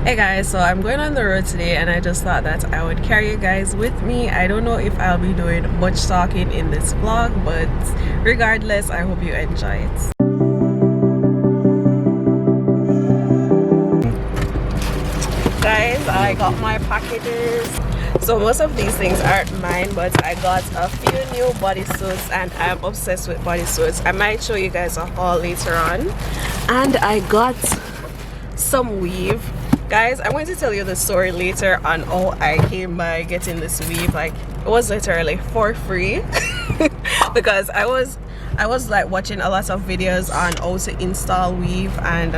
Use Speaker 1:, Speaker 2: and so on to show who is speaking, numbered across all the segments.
Speaker 1: Hey guys, so I'm going on the road today and I just thought that I would carry you guys with me. I don't know if I'll be doing much talking in this vlog, but regardless, I hope you enjoy it. Guys, I got my packages. So most of these things aren't mine, but I got a few new bodysuits and I'm obsessed with bodysuits. I might show you guys a haul later on. And I got some weave. Guys, I'm going to tell you the story later on how I came by getting this weave. Like, it was literally for free because I was like watching a lot of videos on how to install weave, and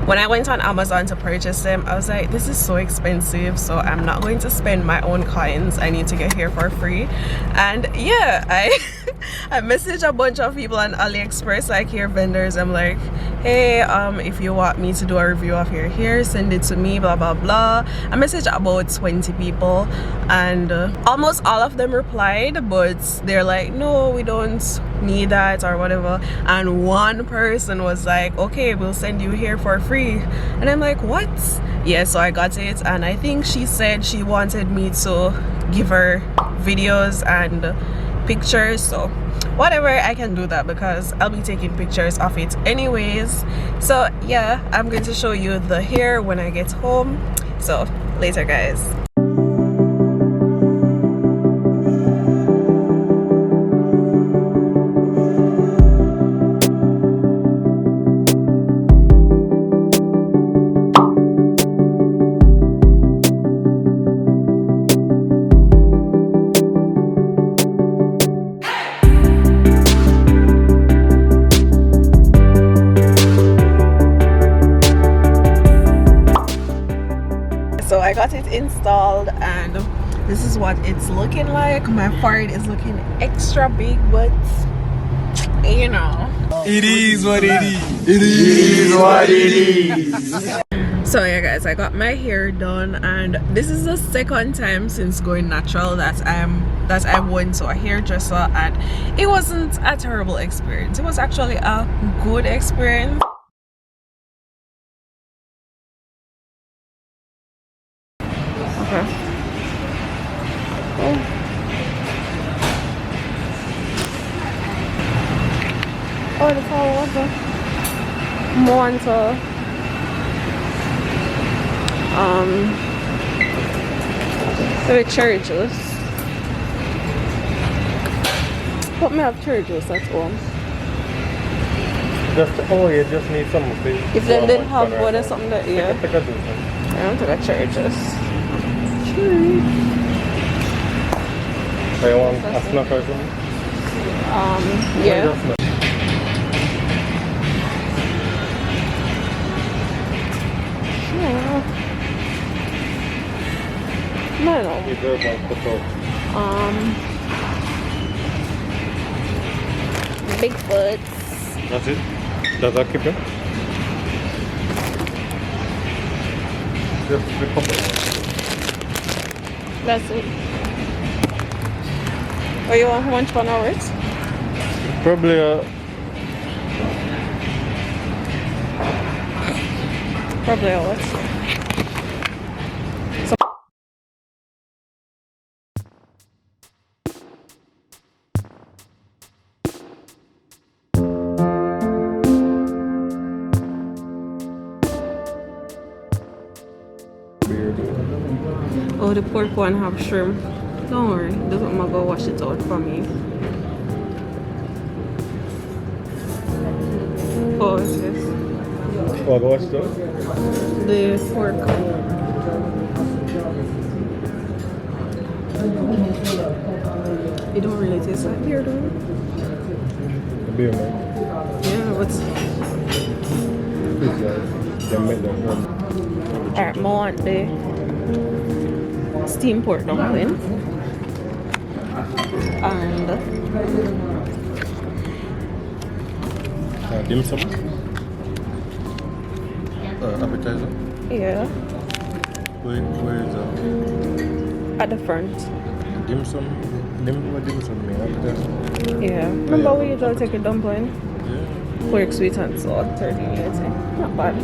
Speaker 1: when I went on Amazon to purchase them, I was like, this is so expensive, so I'm not going to spend my own coins. I need to get here for free. And yeah, I messaged a bunch of people on AliExpress, like here vendors. I'm like, hey, if you want me to do a review of your hair, send it to me, blah blah blah. I messaged about 20 people and almost all of them replied, but they're like, no, we don't need that or whatever. And one person was like, okay, we'll send you here for free. And I'm like, what? Yeah, so I got it, and I think she said she wanted me to give her videos and pictures, so whatever, I can do that because I'll be taking pictures of it anyways. So yeah, I'm going to show you the hair when I get home. So later, guys. So I got it installed and this is what it's looking like. My forehead is looking extra big, but you know,
Speaker 2: it is what it is. It is what it is.
Speaker 1: So yeah guys, I got my hair done and this is the second time since going natural that I went to a hairdresser, and it wasn't a terrible experience. It was actually a good experience. Okay. Oh, the flower water. Monta. Very cherry juice. What may have cherry juice at home?
Speaker 2: You just need some of it.
Speaker 1: If they did have water, something that, yeah. I don't take a cherry juice.
Speaker 2: Do you want a snack or something?
Speaker 1: Yeah. No. Bigfoot.
Speaker 2: That's it? Does that keep it? Just a couple.
Speaker 1: That's it. Oh, you want how much for an hour?
Speaker 2: Probably
Speaker 1: Probably a what? Oh, the pork one have shrimp. Don't worry, doesn't matter. Go wash it out for me. Oh, it's this.
Speaker 2: Oh, go watch that?
Speaker 1: The pork. It don't really taste like beer, though.
Speaker 2: Beer, man.
Speaker 1: Yeah, what's... Alright, I want the steamed pork dumpling and
Speaker 2: dim sum, appetizer.
Speaker 1: yeah,
Speaker 2: Where is that?
Speaker 1: at the front.
Speaker 2: Dim sum,
Speaker 1: Yeah. Remember we usually take a dumpling? Pork sweet and salt, 30 minutes. Not bad.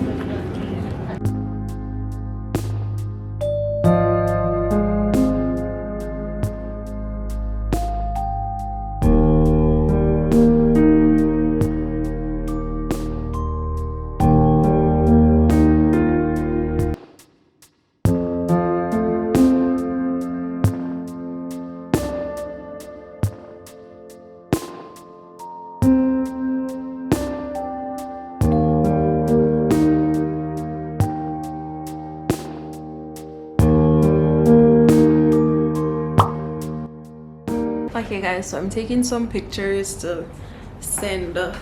Speaker 1: Okay guys, so I'm taking some pictures to send what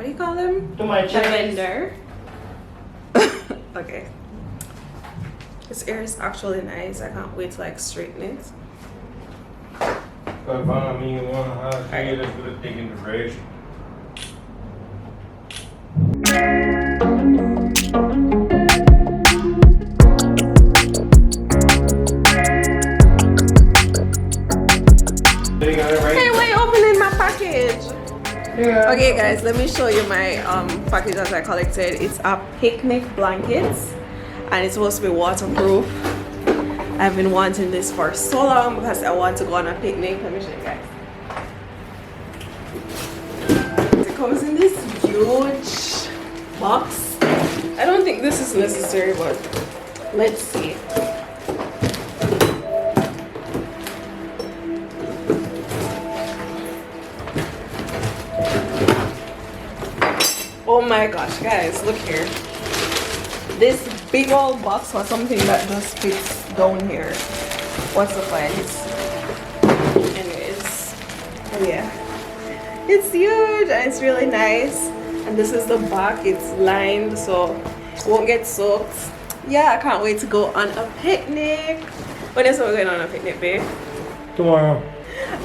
Speaker 1: do you call them?
Speaker 3: To my
Speaker 1: The vendor. Okay. This hair is actually nice. I can't wait to like straighten it.
Speaker 3: But I mean, you want to have a that's good at taking the race.
Speaker 1: Hey, why you opening my package?
Speaker 3: Yeah.
Speaker 1: Okay guys, let me show you my package that I collected. It's a picnic blankets and it's supposed to be waterproof. I've been wanting this for so long because I want to go on a picnic. Let me show you guys. It comes in this huge box. I don't think this is necessary, but let's see. Oh my gosh, guys, look here. This big old box was something that just fits down here. What's the price? Anyways, oh yeah. It's huge and it's really nice. And this is the back, it's lined so it won't get soaked. Yeah, I can't wait to go on a picnic. When is we going on a picnic, babe?
Speaker 3: Tomorrow.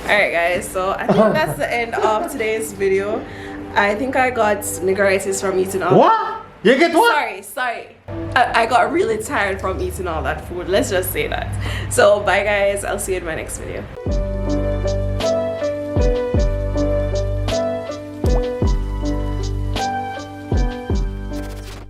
Speaker 1: Alright guys, so I think that's the end of today's video. I think I got niggeritis from eating all
Speaker 3: What? You get what?
Speaker 1: Sorry. I got really tired from eating all that food. Let's just say that. So bye guys, I'll see you in my next video.